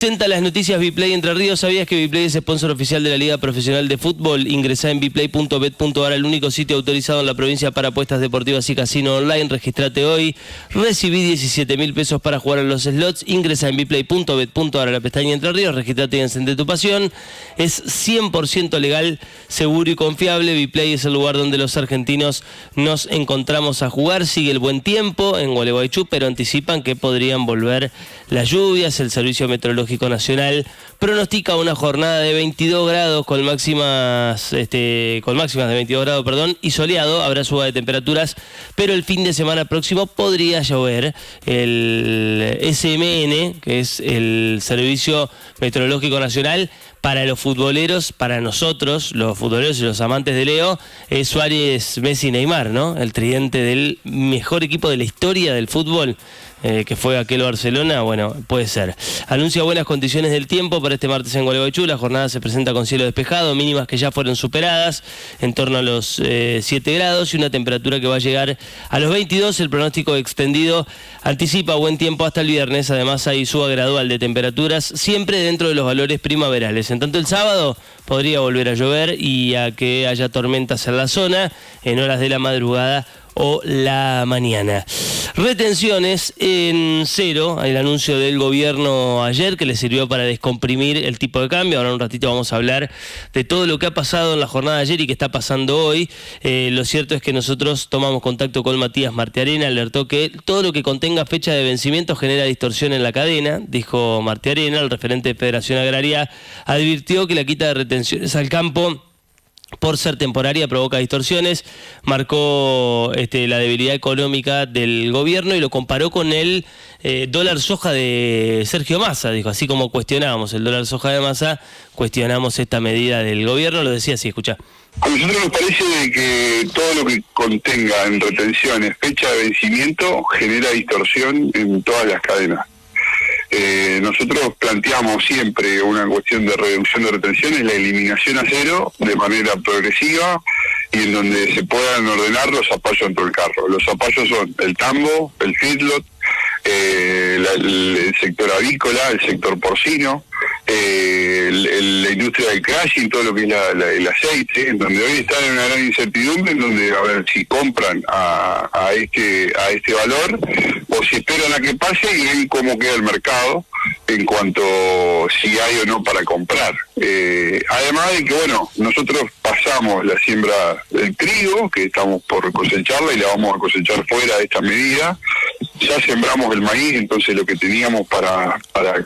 Presenta las noticias Viplay Entre Ríos. ¿Sabías que Viplay es sponsor oficial de la Liga Profesional de Fútbol? Ingresá en viplay.bet.ar, el único sitio autorizado en la provincia para apuestas deportivas y casino online. Registrate hoy. Recibí 17.000 pesos para jugar a los slots. Ingresá en viplay.bet.ar a la pestaña Entre Ríos. Registrate y encende tu pasión. Es 100% legal, seguro y confiable. Viplay es el lugar donde los argentinos nos encontramos a jugar. Sigue el buen tiempo en Gualeguaychú, pero anticipan que podrían volver las lluvias. El Servicio Meteorológico Nacional pronostica una jornada de 22 grados con máximas de 22 grados, y soleado. Habrá suba de temperaturas, pero el fin de semana próximo podría llover. El SMN, que es el Servicio Meteorológico Nacional, para los futboleros, para nosotros, los futboleros y los amantes de Leo, es Suárez, Messi, Neymar, ¿no? El tridente del mejor equipo de la historia del fútbol, que fue aquel Barcelona. Bueno, puede ser. Anuncia buenas condiciones del tiempo para este martes en Gualeguaychú. La jornada se presenta con cielo despejado, mínimas que ya fueron superadas, en torno a los 7 grados, y una temperatura que va a llegar a los 22. El pronóstico extendido anticipa buen tiempo hasta el viernes. Además, hay suba gradual de temperaturas, siempre dentro de los valores primaverales. En tanto, el sábado podría volver a llover y a que haya tormentas en la zona en horas de la madrugada o la mañana. Retenciones en cero. Hay el anuncio del gobierno ayer que le sirvió para descomprimir el tipo de cambio. Ahora en un ratito vamos a hablar de todo lo que ha pasado en la jornada de ayer y que está pasando hoy. Lo cierto es que nosotros tomamos contacto con Matías Martiarena. Alertó que todo lo que contenga fecha de vencimiento genera distorsión en la cadena. Dijo Martiarena, el referente de Federación Agraria, advirtió que la quita de retenciones al campo, por ser temporaria, provoca distorsiones. Marcó la debilidad económica del gobierno y lo comparó con el dólar soja de Sergio Massa. Dijo, así como cuestionábamos el dólar soja de Massa, cuestionamos esta medida del gobierno. Lo decía así, escuchá. A nosotros nos parece de que todo lo que contenga en retenciones fecha de vencimiento genera distorsión en todas las cadenas. Nosotros planteamos siempre una cuestión de reducción de retenciones, la eliminación a cero de manera progresiva y en donde se puedan ordenar los zapallos dentro del carro. Los zapallos son el tambo, el feedlot, el sector avícola, el sector porcino, la industria del crashing, todo lo que es el aceite, en donde hoy están en una gran incertidumbre, en donde a ver si compran a este valor o si esperan a que pase y ven cómo queda el mercado en cuanto si hay o no para comprar. Además de que, bueno, nosotros pasamos la siembra del trigo, que estamos por cosecharla y la vamos a cosechar fuera de esta medida. Ya sembramos el maíz, entonces lo que teníamos para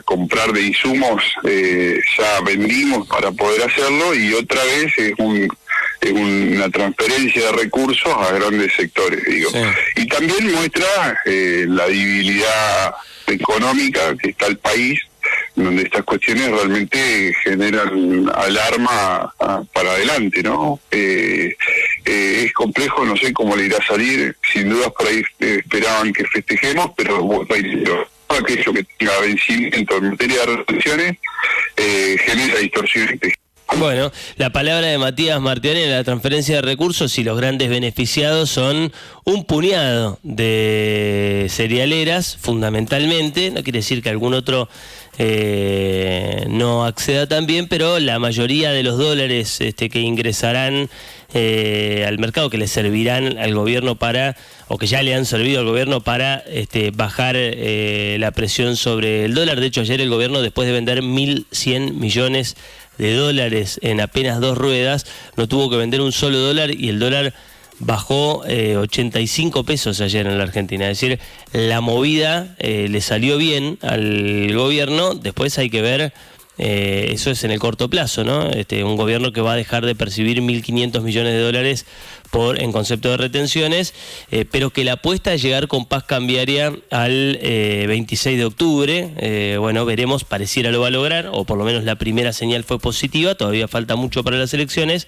comprar de insumos ya vendimos para poder hacerlo, y otra vez es una transferencia de recursos a grandes sectores, digo. Sí. Y también muestra la debilidad económica que está el país, donde estas cuestiones realmente generan alarma para adelante, ¿no? Es complejo, no sé cómo le irá a salir, sin dudas por ahí esperaban que festejemos, pero aquello que tenga vencimiento en materia de retenciones genera distorsiones. Bueno, la palabra de Matías Martiarena, la transferencia de recursos, y los grandes beneficiados son un puñado de cerealeras, fundamentalmente. No quiere decir que algún otro no acceda también, pero la mayoría de los dólares que ingresarán al mercado, que le servirán al gobierno o que ya le han servido al gobierno para bajar la presión sobre el dólar. De hecho, ayer el gobierno, después de vender 1.100 millones de dólares en apenas 2 ruedas, no tuvo que vender un solo dólar, y el dólar bajó 85 pesos ayer en la Argentina. Es decir, la movida le salió bien al gobierno. Después hay que ver, eso es en el corto plazo, ¿no? Un gobierno que va a dejar de percibir 1.500 millones de dólares en concepto de retenciones, pero que la apuesta es llegar con paz cambiaria al 26 de octubre. Bueno, veremos, pareciera lo va a lograr, o por lo menos la primera señal fue positiva. Todavía falta mucho para las elecciones,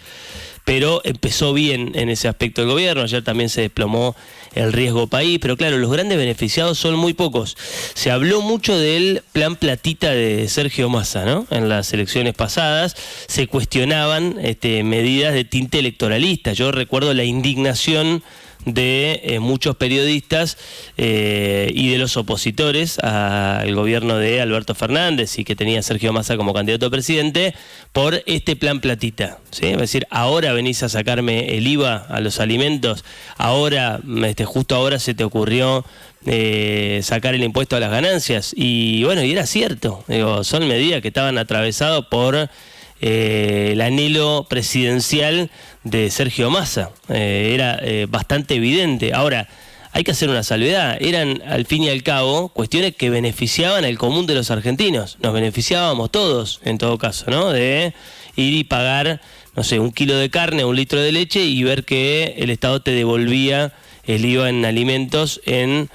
pero empezó bien en ese aspecto el gobierno. Ayer también se desplomó el riesgo país, pero claro, los grandes beneficiados son muy pocos. Se habló mucho del plan platita de Sergio Massa, ¿no? En las elecciones pasadas se cuestionaban medidas de tinte electoralista. Yo recuerdo la indignación de muchos periodistas y de los opositores al gobierno de Alberto Fernández y que tenía Sergio Massa como candidato a presidente por este plan platita, ¿sí? Es decir, ahora venís a sacarme el IVA a los alimentos, ahora, justo ahora se te ocurrió sacar el impuesto a las ganancias, y bueno, y era cierto, digo, son medidas que estaban atravesadas por el anhelo presidencial de Sergio Massa, era bastante evidente. Ahora, hay que hacer una salvedad, eran al fin y al cabo cuestiones que beneficiaban al común de los argentinos, nos beneficiábamos todos en todo caso, ¿no? De ir y pagar, no sé, 1 kilo de carne, 1 litro de leche y ver que el Estado te devolvía el IVA en alimentos en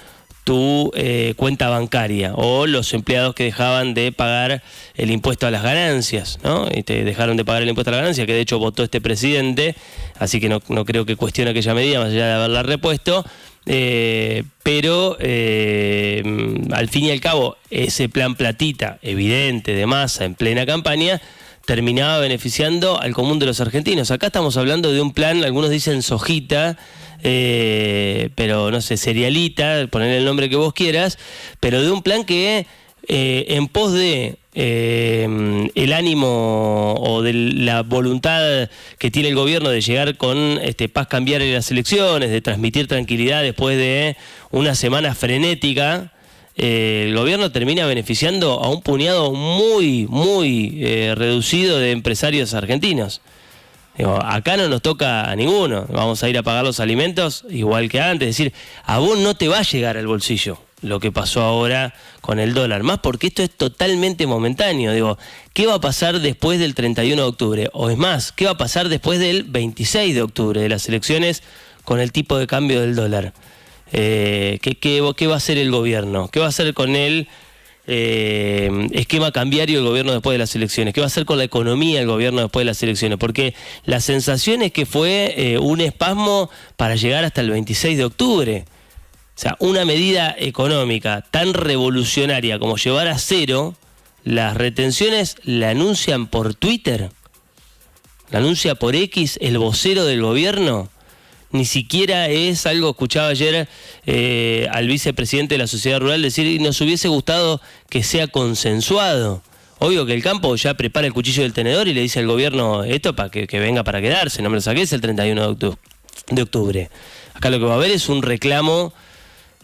tu cuenta bancaria, o los empleados que dejaban de pagar el impuesto a las ganancias, ¿no? Y te dejaron de pagar el impuesto a las ganancias, que de hecho votó este presidente, así que no creo que cuestione aquella medida, más allá de haberla repuesto, pero al fin y al cabo ese plan platita evidente de Massa en plena campaña terminaba beneficiando al común de los argentinos. Acá estamos hablando de un plan, algunos dicen sojita, pero no sé, cerealita, ponerle el nombre que vos quieras, pero de un plan que en pos de el ánimo o de la voluntad que tiene el gobierno de llegar con paz cambiaria en las elecciones, de transmitir tranquilidad después de una semana frenética, el gobierno termina beneficiando a un puñado muy reducido de empresarios argentinos. Digo, acá no nos toca a ninguno, vamos a ir a pagar los alimentos igual que antes, es decir, a vos no te va a llegar al bolsillo lo que pasó ahora con el dólar, más porque esto es totalmente momentáneo. Digo, ¿qué va a pasar después del 31 de octubre? O es más, ¿qué va a pasar después del 26 de octubre de las elecciones con el tipo de cambio del dólar? ¿Qué va a hacer el gobierno? ¿Qué va a hacer con el esquema cambiario del gobierno después de las elecciones? ¿Qué va a hacer con la economía del gobierno después de las elecciones? Porque la sensación es que fue un espasmo para llegar hasta el 26 de octubre. O sea, una medida económica tan revolucionaria como llevar a cero las retenciones la anuncian por Twitter, la anuncia por X el vocero del gobierno. Ni siquiera es algo, escuchaba ayer al vicepresidente de la Sociedad Rural decir, nos hubiese gustado que sea consensuado. Obvio que el campo ya prepara el cuchillo del tenedor y le dice al gobierno esto para que venga para quedarse, no me lo saques el 31 de octubre. Acá lo que va a haber es un reclamo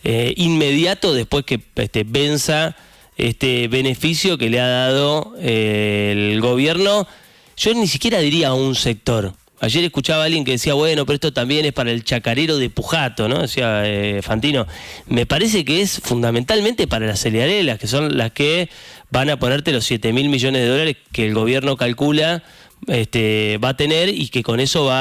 inmediato después que venza este beneficio que le ha dado el gobierno. Yo ni siquiera diría a un sector. Ayer escuchaba a alguien que decía, bueno, pero esto también es para el chacarero de Pujato, ¿no? Decía Fantino. Me parece que es fundamentalmente para las cerealeras, que son las que van a ponerte los 7.000 millones de dólares que el gobierno calcula va a tener, y que con eso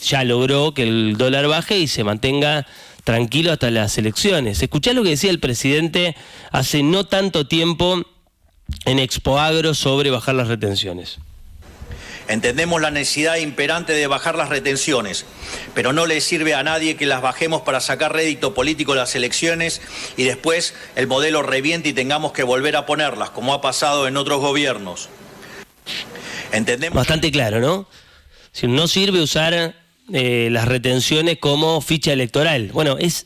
ya logró que el dólar baje y se mantenga tranquilo hasta las elecciones. Escuchá lo que decía el presidente hace no tanto tiempo en Expoagro sobre bajar las retenciones. Entendemos la necesidad imperante de bajar las retenciones, pero no le sirve a nadie que las bajemos para sacar rédito político de las elecciones y después el modelo reviente y tengamos que volver a ponerlas, como ha pasado en otros gobiernos. Entendemos... Bastante claro, ¿no? Si no sirve usar las retenciones como ficha electoral. Bueno, es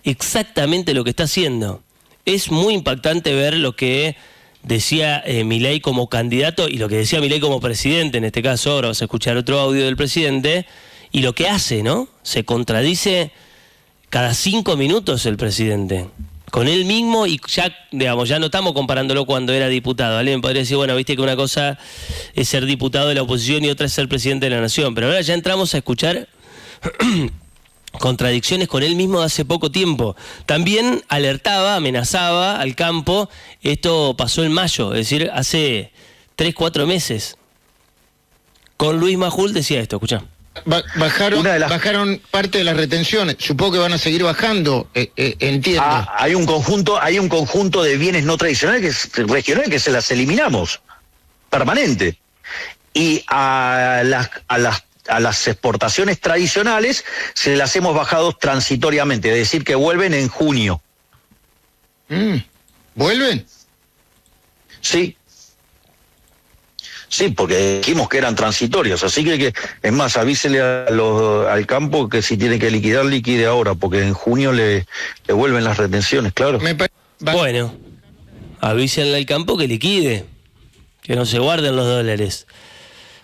exactamente lo que está haciendo. Es muy impactante ver lo que decía Milei como candidato y lo que decía Milei como presidente, en este caso. Ahora vas a escuchar otro audio del presidente, y lo que hace, ¿no? Se contradice cada 5 minutos el presidente con él mismo, y ya, digamos, ya no estamos comparándolo cuando era diputado. Alguien podría decir, bueno, viste que una cosa es ser diputado de la oposición y otra es ser presidente de la nación, pero ahora ya entramos a escuchar contradicciones con él mismo de hace poco tiempo. También alertaba, amenazaba al campo. Esto pasó en mayo, es decir, hace 3-4 meses. Con Luis Majul decía esto, escuchá. Bajaron parte de las retenciones, supongo que van a seguir bajando, entiendo. Hay un conjunto de bienes no tradicionales, regionales, que se las eliminamos, permanente. Y a las exportaciones tradicionales se las hemos bajado transitoriamente, es decir, que vuelven en junio. ¿Vuelven? Sí. Sí, porque dijimos que eran transitorios, así que es más, avísele al campo que si tiene que liquidar, liquide ahora, porque en junio le vuelven las retenciones, claro. Bueno, avísenle al campo que liquide, que no se guarden los dólares.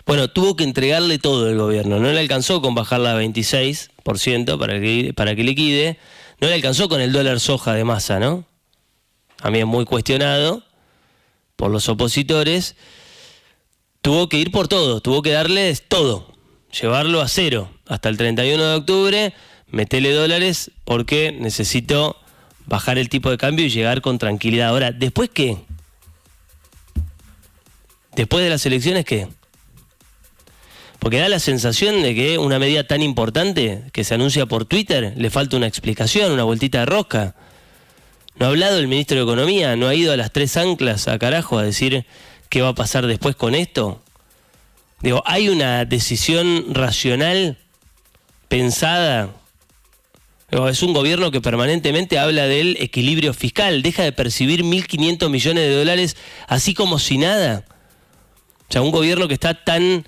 Bueno, tuvo que entregarle todo el gobierno, no le alcanzó con bajarla a 26% para que liquide, no le alcanzó con el dólar soja de Massa, ¿no? También muy cuestionado por los opositores. Tuvo que ir por todo, tuvo que darles todo, llevarlo a cero hasta el 31 de octubre, metele dólares porque necesito bajar el tipo de cambio y llegar con tranquilidad. Ahora, ¿después qué? ¿Después de las elecciones qué? Porque da la sensación de que una medida tan importante que se anuncia por Twitter le falta una explicación, una vueltita de rosca. No ha hablado el ministro de Economía, no ha ido a las 3 anclas a carajo a decir qué va a pasar después con esto. Digo, ¿hay una decisión racional, pensada? Digo, es un gobierno que permanentemente habla del equilibrio fiscal, deja de percibir 1.500 millones de dólares así como si nada. O sea, un gobierno que está tan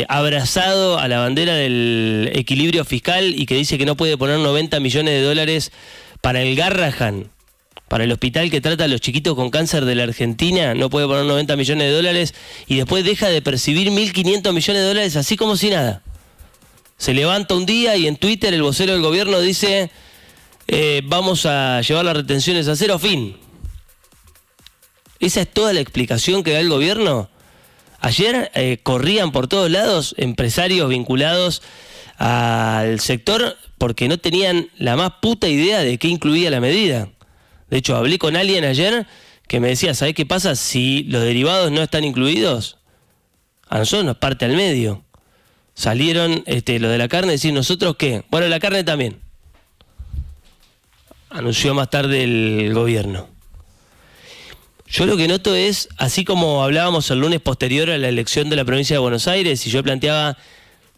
abrazado a la bandera del equilibrio fiscal y que dice que no puede poner 90 millones de dólares para el Garrahan, para el hospital que trata a los chiquitos con cáncer de la Argentina, no puede poner 90 millones de dólares y después deja de percibir 1.500 millones de dólares así como si nada. Se levanta un día y en Twitter el vocero del gobierno dice vamos a llevar las retenciones a cero, fin. ¿Esa es toda la explicación que da el gobierno? Ayer corrían por todos lados empresarios vinculados al sector porque no tenían la más puta idea de qué incluía la medida. De hecho, hablé con alguien ayer que me decía, ¿sabés qué pasa si los derivados no están incluidos? A nosotros nos parte al medio. Salieron los de la carne y decir, ¿nosotros qué? Bueno, la carne también. Anunció más tarde el gobierno. Yo lo que noto es, así como hablábamos el lunes posterior a la elección de la provincia de Buenos Aires, y yo planteaba,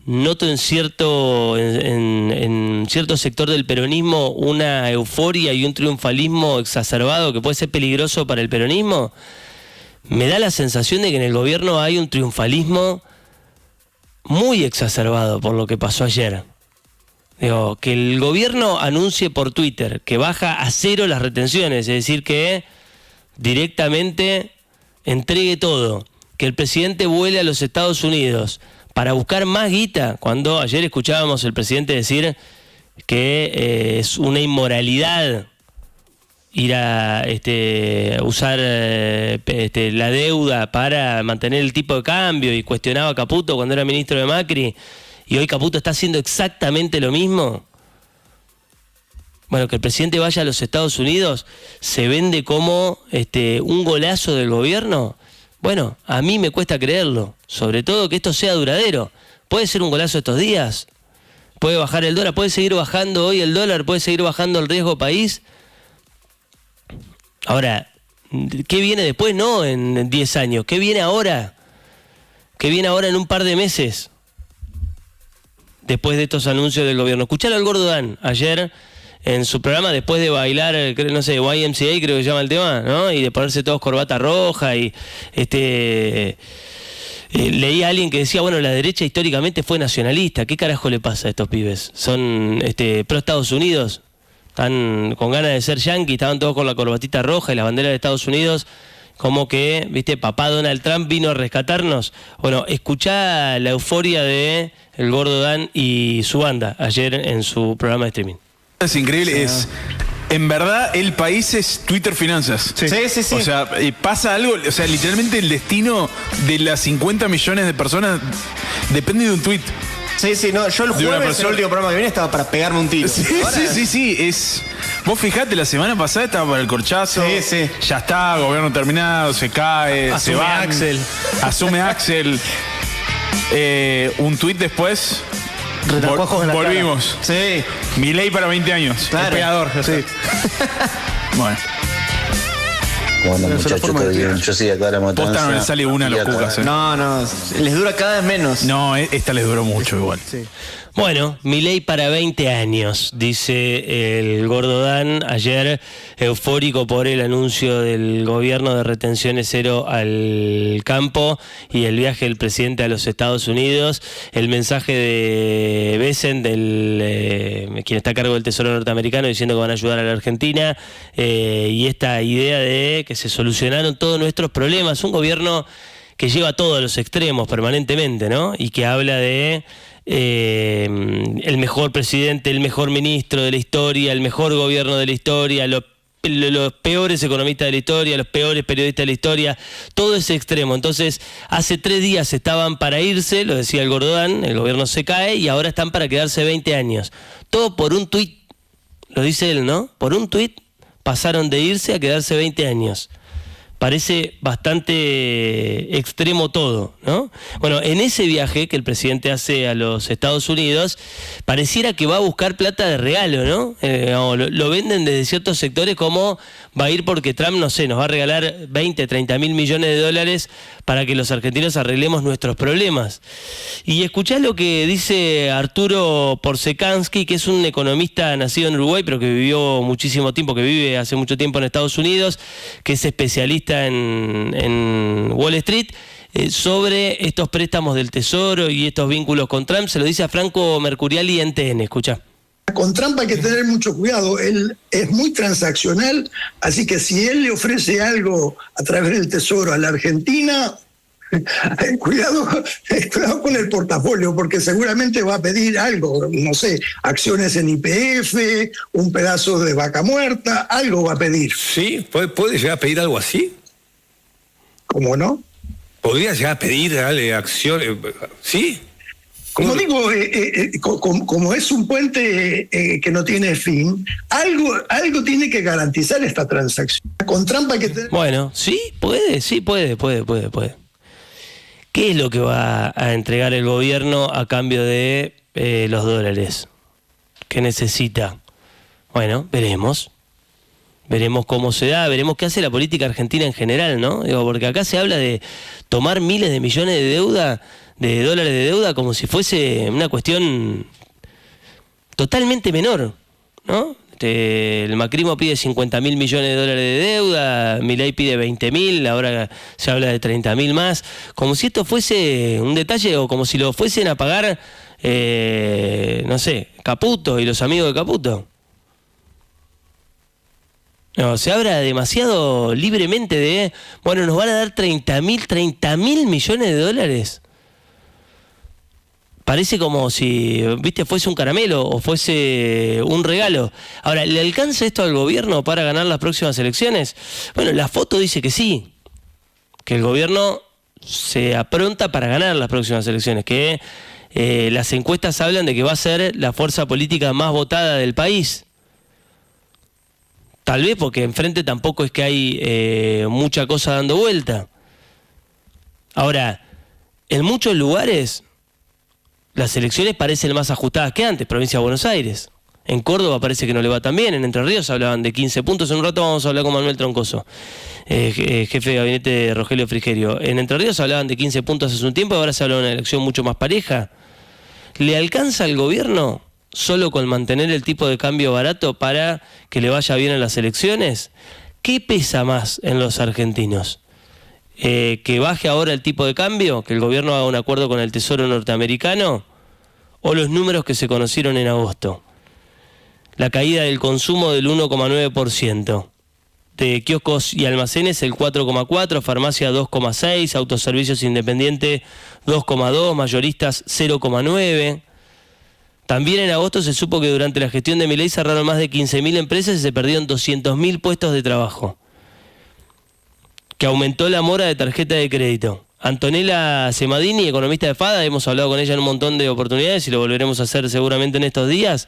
noto en cierto sector del peronismo una euforia y un triunfalismo exacerbado que puede ser peligroso para el peronismo. Me da la sensación de que en el gobierno hay un triunfalismo muy exacerbado por lo que pasó ayer. Digo, que el gobierno anuncie por Twitter que baja a cero las retenciones, es decir, que directamente entregue todo, que el presidente vuele a los Estados Unidos para buscar más guita, cuando ayer escuchábamos al presidente decir que es una inmoralidad ir a usar la deuda para mantener el tipo de cambio, y cuestionaba a Caputo cuando era ministro de Macri, y hoy Caputo está haciendo exactamente lo mismo. Bueno, que el presidente vaya a los Estados Unidos se vende como un golazo del gobierno. Bueno, a mí me cuesta creerlo, sobre todo que esto sea duradero. Puede ser un golazo estos días, puede bajar el dólar, puede seguir bajando hoy el dólar, puede seguir bajando el riesgo país. Ahora, ¿qué viene después? No en 10 años, ¿qué viene ahora? ¿Qué viene ahora en un par de meses? Después de estos anuncios del gobierno. Escuchalo al Gordo Dan ayer en su programa, después de bailar, no sé, YMCA creo que se llama el tema, ¿no? Y de ponerse todos corbata roja y leí a alguien que decía, bueno, la derecha históricamente fue nacionalista. ¿Qué carajo le pasa a estos pibes? Son pro Estados Unidos, están con ganas de ser yanquis, estaban todos con la corbatita roja y las banderas de Estados Unidos, como que, viste, papá Donald Trump vino a rescatarnos. Bueno, escuchá la euforia de el Gordo Dan y su banda ayer en su programa de streaming. Es increíble, sí, en verdad el país es Twitter Finanzas. Sí. O sea, pasa algo, o sea, literalmente el destino de las 50 millones de personas depende de un tweet. Sí, no, yo el jueves, el último programa que viene, estaba para pegarme un tiro. Sí, vos fijate, la semana pasada estaba para el corchazo. Sí. Ya está, gobierno terminado, se cae, asume se va. Asume Axel. Un tuit después. Volvimos. Sí. Milei para 20 años. Claro. El pegador. Sí. Bueno. ¿Cómo andan, muchachos? ¿Todo bien? Yo soy acá de la Matanza. Posta no le sale una a los Cucas, No, les dura cada vez menos. No, esta les duró mucho igual. Sí. Bueno, Milei para 20 años, dice el Gordo Dan, ayer eufórico por el anuncio del gobierno de retenciones cero al campo y el viaje del presidente a los Estados Unidos. El mensaje de Bessent, quien está a cargo del Tesoro norteamericano, diciendo que van a ayudar a la Argentina, y esta idea de que se solucionaron todos nuestros problemas. Un gobierno que lleva todo a los extremos permanentemente, ¿no? Y que habla de el mejor presidente, el mejor ministro de la historia, el mejor gobierno de la historia, los peores economistas de la historia, los peores periodistas de la historia, todo ese extremo. Entonces, hace 3 días estaban para irse, lo decía el Gordán, el gobierno se cae, y ahora están para quedarse 20 años. Todo por un tuit, lo dice él, ¿no? Por un tuit pasaron de irse a quedarse 20 años. Parece bastante extremo todo, ¿no? Bueno, en ese viaje que el presidente hace a los Estados Unidos, pareciera que va a buscar plata de regalo, ¿no? Lo venden desde ciertos sectores como va a ir porque Trump, no sé, nos va a regalar 20, 30 mil millones de dólares para que los argentinos arreglemos nuestros problemas. Y escuchá lo que dice Arturo Porsekansky, que es un economista nacido en Uruguay, pero que vivió muchísimo tiempo, que vive hace mucho tiempo en Estados Unidos, que es especialista en Wall Street, sobre estos préstamos del Tesoro y estos vínculos con Trump. Se lo dice a Franco Mercuriali en TN. Escucha. Con Trump hay que tener mucho cuidado. Él es muy transaccional, así que si él le ofrece algo a través del Tesoro a la Argentina, cuidado con el portafolio, porque seguramente va a pedir algo, no sé, acciones en YPF, un pedazo de vaca muerta, algo va a pedir. Sí, ¿puede llegar a pedir algo así? ¿Cómo no? ¿Podría llegar a pedir, darle acciones? ¿Sí? Como digo, como es un puente que no tiene fin, algo tiene que garantizar esta transacción. Con Trump hay que tener... Bueno, sí, puede. ¿Qué es lo que va a entregar el gobierno a cambio de los dólares? ¿Qué necesita? Bueno, veremos. Veremos cómo se da, veremos qué hace la política argentina en general, ¿no? Digo, porque acá se habla de tomar miles de millones de dólares de deuda como si fuese una cuestión totalmente menor, ¿no? El macrismo pide 50 mil millones de dólares de deuda, Milei pide 20 mil, ahora se habla de 30 mil más, como si esto fuese un detalle o como si lo fuesen a pagar, no sé, Caputo y los amigos de Caputo. No, se habla demasiado libremente de, bueno, nos van a dar 30 mil millones de dólares. Parece como si, viste, fuese un caramelo o fuese un regalo. Ahora, ¿le alcanza esto al gobierno para ganar las próximas elecciones? Bueno, la foto dice que sí, que el gobierno se apronta para ganar las próximas elecciones, que las encuestas hablan de que va a ser la fuerza política más votada del país. Tal vez porque enfrente tampoco es que hay mucha cosa dando vuelta. Ahora, en muchos lugares las elecciones parecen más ajustadas que antes, provincia de Buenos Aires. En Córdoba parece que no le va tan bien, en Entre Ríos hablaban de 15 puntos. En un rato vamos a hablar con Manuel Troncoso, jefe de gabinete de Rogelio Frigerio. En Entre Ríos hablaban de 15 puntos hace un tiempo, ahora se habla de una elección mucho más pareja. ¿Le alcanza al gobierno solo con mantener el tipo de cambio barato para que le vaya bien en las elecciones? ¿Qué pesa más en los argentinos? ¿Que baje ahora el tipo de cambio? ¿Que el gobierno haga un acuerdo con el Tesoro norteamericano? ¿O los números que se conocieron en agosto? La caída del consumo del 1,9%. De kioscos y almacenes el 4,4%, farmacia 2,6%, autoservicios independientes 2,2%, mayoristas 0,9%. También en agosto se supo que durante la gestión de Milei cerraron más de 15.000 empresas y se perdieron 200.000 puestos de trabajo. Que aumentó la mora de tarjeta de crédito. Antonella Semadini, economista de FADA, hemos hablado con ella en un montón de oportunidades y lo volveremos a hacer seguramente en estos días,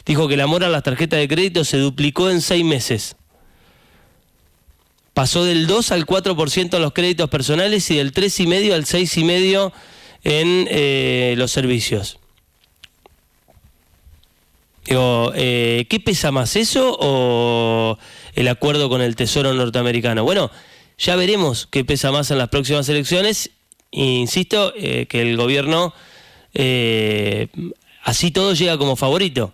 dijo que la mora en las tarjetas de crédito se duplicó en 6 meses. Pasó del 2 al 4% en los créditos personales y del 3,5 al 6,5 en los servicios. Digo, ¿qué pesa más, eso o el acuerdo con el Tesoro norteamericano? Bueno, ya veremos qué pesa más en las próximas elecciones. Insisto, que el gobierno, así todo, llega como favorito.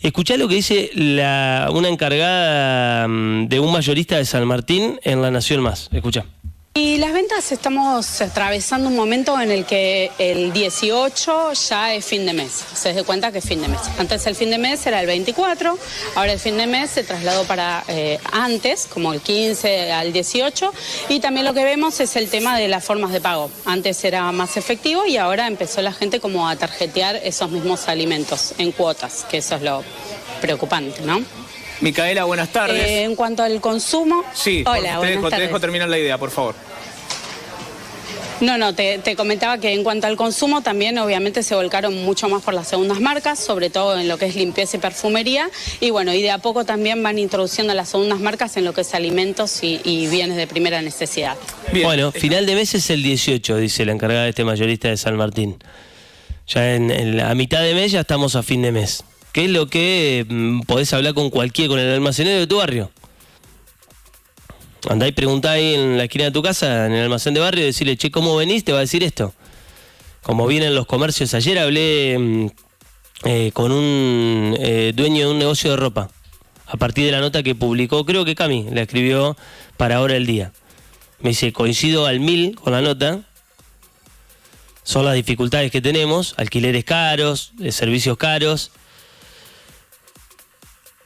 Escuchá lo que dice una encargada de un mayorista de San Martín en La Nación Más. Escuchá. Y las ventas, estamos atravesando un momento en el que el 18 ya es fin de mes. Se da cuenta que es fin de mes. Antes el fin de mes era el 24, ahora el fin de mes se trasladó para antes, como el 15 al 18. Y también lo que vemos es el tema de las formas de pago. Antes era más efectivo y ahora empezó la gente como a tarjetear esos mismos alimentos en cuotas, que eso es lo preocupante, ¿no? Micaela, buenas tardes. En cuanto al consumo... Sí, hola, buenas tardes. Te dejo terminar la idea, por favor. No, te comentaba que en cuanto al consumo también obviamente se volcaron mucho más por las segundas marcas, sobre todo en lo que es limpieza y perfumería, y bueno, y de a poco también van introduciendo las segundas marcas en lo que es alimentos y bienes de primera necesidad. Bien. Bueno, final de mes es el 18, dice la encargada de este mayorista de San Martín. Ya a mitad de mes ya estamos a fin de mes. ¿Qué es lo que podés hablar con el almacenero de tu barrio? Andá y preguntá ahí en la esquina de tu casa, en el almacén de barrio, y decirle, che, ¿cómo venís? Te va a decir esto. Como vienen los comercios. Ayer hablé con un dueño de un negocio de ropa, a partir de la nota que publicó, creo que Cami la escribió para Ahora el Día. Me dice, coincido al 1000 con la nota. Son las dificultades que tenemos, alquileres caros, servicios caros,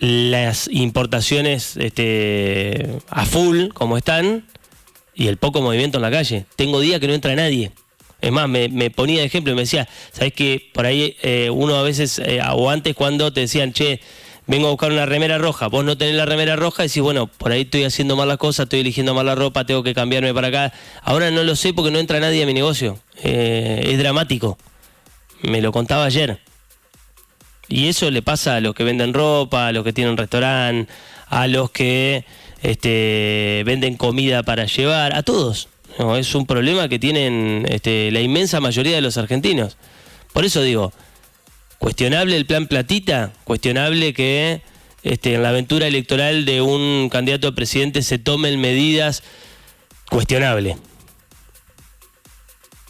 las importaciones a full como están y el poco movimiento en la calle. Tengo días que no entra nadie. Es más, me ponía de ejemplo y me decía, ¿sabés que por ahí uno a veces, o antes cuando te decían, che, vengo a buscar una remera roja, vos no tenés la remera roja, decís, bueno, por ahí estoy haciendo mal las cosas, estoy eligiendo mal la ropa, tengo que cambiarme para acá. Ahora no lo sé porque no entra nadie a mi negocio. Es dramático. Me lo contaba ayer. Y eso le pasa a los que venden ropa, a los que tienen restaurante, a los que venden comida para llevar, a todos. No, es un problema que tienen la inmensa mayoría de los argentinos. Por eso digo, cuestionable el plan Platita, cuestionable que en la aventura electoral de un candidato a presidente se tomen medidas, cuestionable.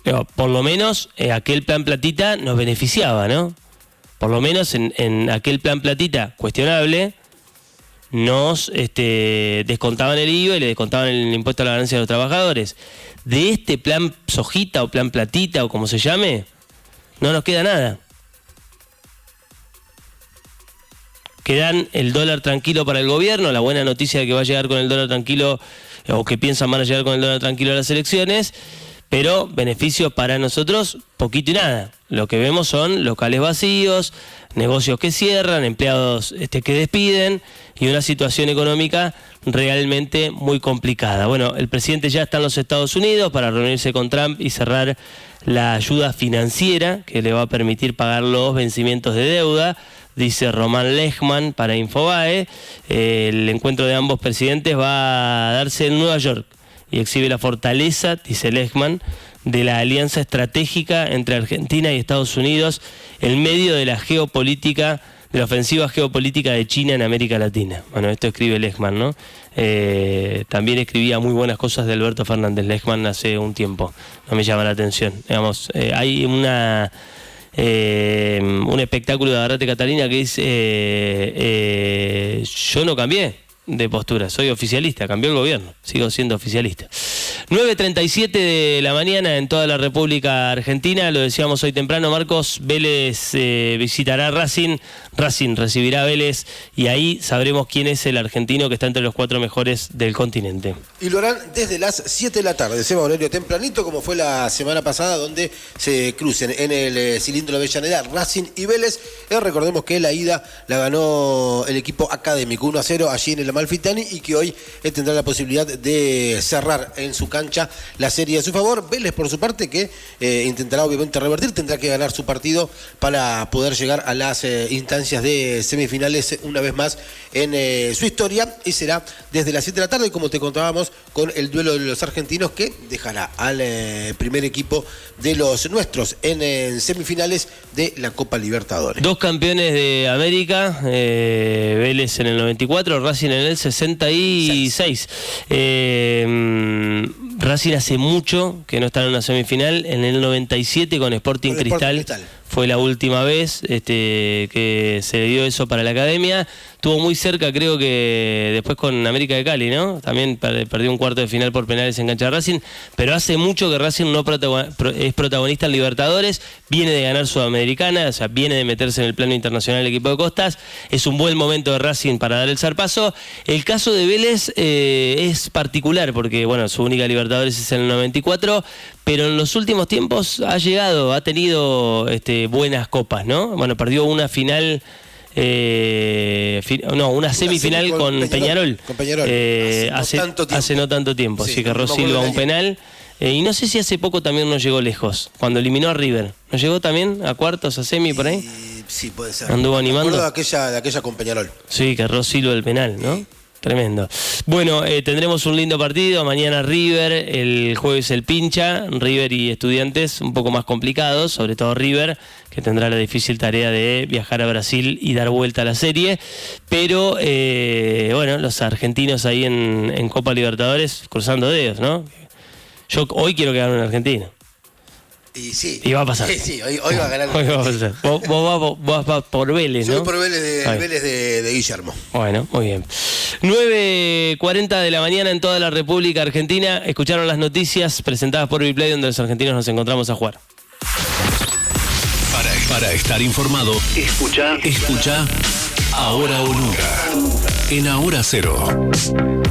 Pero por lo menos aquel plan Platita nos beneficiaba, ¿no? Por lo menos en aquel plan Platita cuestionable nos descontaban el IVA y le descontaban el impuesto a la ganancia de los trabajadores. De este plan Sojita o plan Platita o como se llame, no nos queda nada. Quedan el dólar tranquilo para el gobierno, la buena noticia de que va a llegar con el dólar tranquilo, o que piensan van a llegar con el dólar tranquilo a las elecciones, pero beneficios para nosotros, poquito y nada. Lo que vemos son locales vacíos, negocios que cierran, empleados que despiden y una situación económica realmente muy complicada. Bueno, el presidente ya está en los Estados Unidos para reunirse con Trump y cerrar la ayuda financiera que le va a permitir pagar los vencimientos de deuda, dice Román Lechman para Infobae. El encuentro de ambos presidentes va a darse en Nueva York y exhibe la fortaleza, dice Lechman, de la alianza estratégica entre Argentina y Estados Unidos en medio de la geopolítica, de la ofensiva geopolítica de China en América Latina. Bueno, esto escribe Lechman, ¿no? También escribía muy buenas cosas de Alberto Fernández Lechman hace un tiempo. No me llama la atención. Digamos, hay un espectáculo de Agarrate Catalina que dice yo no cambié de postura, soy oficialista, cambió el gobierno, sigo siendo oficialista. 9:37 de la mañana en toda la República Argentina, lo decíamos hoy temprano, Marcos. Vélez visitará Racing recibirá a Vélez y ahí sabremos quién es el argentino que está entre los 4 mejores del continente. Y lo harán desde las 7 de la tarde, Seba Aurelio, tempranito, como fue la semana pasada, donde se crucen en el cilindro de Avellaneda Racing y Vélez. Recordemos que la ida la ganó el equipo académico 1-0 allí en el Amalfitani y que hoy tendrá la posibilidad de cerrar en su cancha cancha la serie a su favor. Vélez, por su parte, que intentará obviamente revertir, tendrá que ganar su partido para poder llegar a las instancias de semifinales una vez más en su historia, y será desde las 7 de la tarde, como te contábamos, con el duelo de los argentinos, que dejará al primer equipo de los nuestros en semifinales de la Copa Libertadores. 2 campeones de América, Vélez en el 94, Racing en el 66. Racing hace mucho que no está en una semifinal. En el 97 con Sporting Cristal fue la última vez que se le dio eso para la academia. Estuvo muy cerca, creo que después con América de Cali, ¿no? También perdió un cuarto de final por penales en cancha de Racing, pero hace mucho que Racing no es protagonista en Libertadores, viene de ganar Sudamericana, o sea, viene de meterse en el plano internacional el equipo de Costas. Es un buen momento de Racing para dar el zarpazo. El caso de Vélez es particular porque, bueno, su única Libertadores es en el 94, pero en los últimos tiempos ha tenido buenas copas, ¿no? Bueno, perdió una final, una semifinal con Peñarol. Con Peñarol. Hace no tanto tiempo, sí, que Carlos Silva un penal. Y no sé si hace poco también no llegó lejos, cuando eliminó a River. ¿No llegó también a cuartos, a semi, por ahí? Sí, puede ser. Anduvo animando. Me acuerdo de aquella con Peñarol. Sí, Carlos Silva el penal, ¿no? Sí. Tremendo. Bueno, tendremos un lindo partido. Mañana River, el jueves el Pincha. River y Estudiantes un poco más complicados, sobre todo River, que tendrá la difícil tarea de viajar a Brasil y dar vuelta a la serie. Pero, bueno, los argentinos ahí en Copa Libertadores cruzando dedos, ¿no? Yo hoy quiero que gane un argentino. Y va a pasar. Sí, hoy va a ganar. Hoy va a pasar. Vos vas por Vélez, ¿no? Yo voy por Vélez de Guillermo. Bueno, muy bien. 9:40 de la mañana en toda la República Argentina. Escucharon las noticias presentadas por Viplay, donde los argentinos nos encontramos a jugar. Para estar informado, escucha Ahora o Nunca en Ahora Cero.